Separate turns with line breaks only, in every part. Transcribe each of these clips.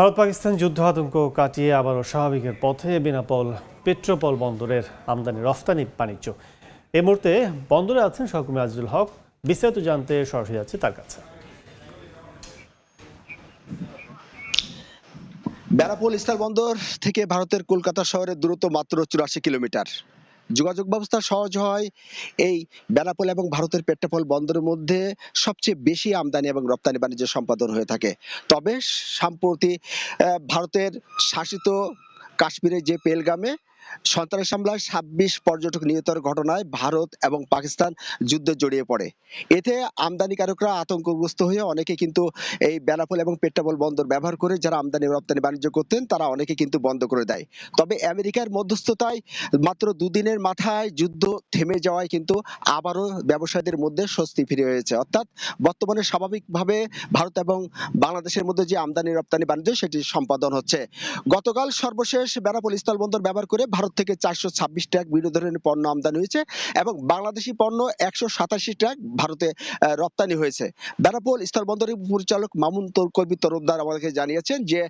ভারত পাকিস্তান যুদ্ধ আতঙ্ক কাটিয়ে আবারও স্বাভাবিকের পথে বেনাপোল পেট্রোপল বন্দরের আমদানি রফতানি বাণিজ্য। এই মুহূর্তে বন্দরে আছেন সহকর্মী আজিজুল হক। বিস্তারিত জানতে সরাসরি যাচ্ছে তার কাছে।
বেনাপোল স্থলবন্দর থেকে ভারতের কলকাতা শহরের দূরত্ব মাত্র 84 কিলোমিটার। যোগাযোগ ব্যবস্থা সহজ হয় এই বেনাপোল এবং ভারতের পেট্রোপল বন্দরের মধ্যে সবচেয়ে বেশি আমদানি এবং রপ্তানি বাণিজ্য সম্পাদন হয়ে থাকে। তবে সম্প্রতি ভারতের শাসিত কাশ্মীরের যে পেহেলগামে সন্ত্রাসী হামলায় 26 পর্যটক নিহতের ঘটনায় ভারত এবং পাকিস্তান যুদ্ধে জড়িয়ে পড়ে। এতে আমদানিকারকরা আতঙ্কগ্রস্ত হয়ে অনেকে কিন্তু এই বেনাপোল এবং পেট্রোপল বন্দর ব্যবহার করে যারা আমদানি রপ্তানি বাণিজ্য করতেন তারা অনেকে কিন্তু বন্ধ করে দেয়। তবে আমেরিকার মধ্যস্থতায় মাত্র দুদিনের মাথায় যুদ্ধ থেমে যাওয়ায় কিন্তু আবারও ব্যবসায়ীদের মধ্যে স্বস্তি ফিরে হয়েছে। অর্থাৎ বর্তমানে স্বাভাবিকভাবে ভারত এবং বাংলাদেশের মধ্যে যে আমদানি রপ্তানি বাণিজ্য সেটি সম্পাদন হচ্ছে। গতকাল সর্বশেষ বেনাপোল স্থলবন্দর ব্যবহার করে ভারত থেকে 426 ট্রাক বিভিন্ন ধরনের পণ্য আমদানি হয়েছে এবং বাংলাদেশি পণ্য 187 ট্রাক ভারতে রপ্তানি হয়েছে। বেনাপোল স্থলবন্দরের পরিচালক মামুন কবির তরফদার আমাদেরকে জানিয়েছেন যে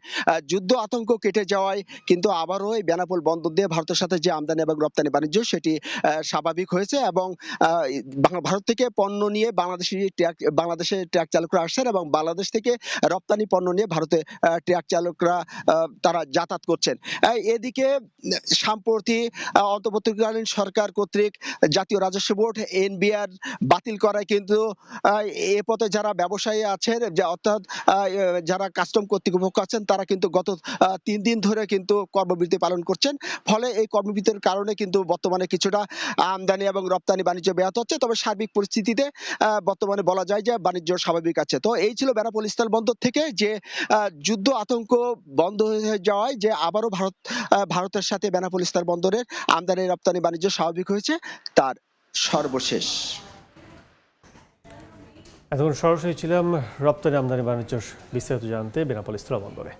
যুদ্ধ আতঙ্ক কেটে যাওয়ায় কিন্তু আবারও এই বেনাপোল বন্দর দিয়ে ভারতের সাথে যে আমদানি এবং রপ্তানি বাণিজ্য সেটি স্বাভাবিক হয়েছে এবং ভারত থেকে পণ্য নিয়ে বাংলাদেশে ট্রাক চালকরা আসছেন এবং বাংলাদেশ থেকে রপ্তানি পণ্য নিয়ে ভারতে ট্রাক চালকরা তারা যাতায়াত করছেন। এদিকে সম্প্রতি অন্তর্বর্তীকালীন সরকার কর্তৃক জাতীয় রাজস্ব বোর্ড এনবিআর বাতিল করায় কিন্তু এ পথে যারা ব্যবসায়ী আছেন অর্থাৎ যারা কাস্টম কর্তৃপক্ষ আছেন তারা কিন্তু গত 3 দিন ধরে কিন্তু কর্মবিরতি পালন করছেন। ফলে এই কর্মবিরতির কারণে কিন্তু বর্তমানে কিছুটা আমদানি এবং রপ্তানি বাণিজ্য ব্যাহত হচ্ছে। তবে সার্বিক পরিস্থিতিতে বর্তমানে বলা যায় যে বাণিজ্য স্বাভাবিক আছে। তো এই ছিল বেনাপোল স্থলবন্দর থেকে যে যুদ্ধ আতঙ্ক বন্ধ হয়ে যাওয়ায় যে আবারও ভারতের সাথে বেনাপোল স্থলবন্দরের আমদানি রপ্তানি বাণিজ্য স্বাভাবিক হয়েছে তার সর্বশেষ।
এতক্ষণ সরাসরি ছিলাম রপ্তানি আমদানি বাণিজ্য বিস্তারিত জানতে বেনাপোল স্থলবন্দরে।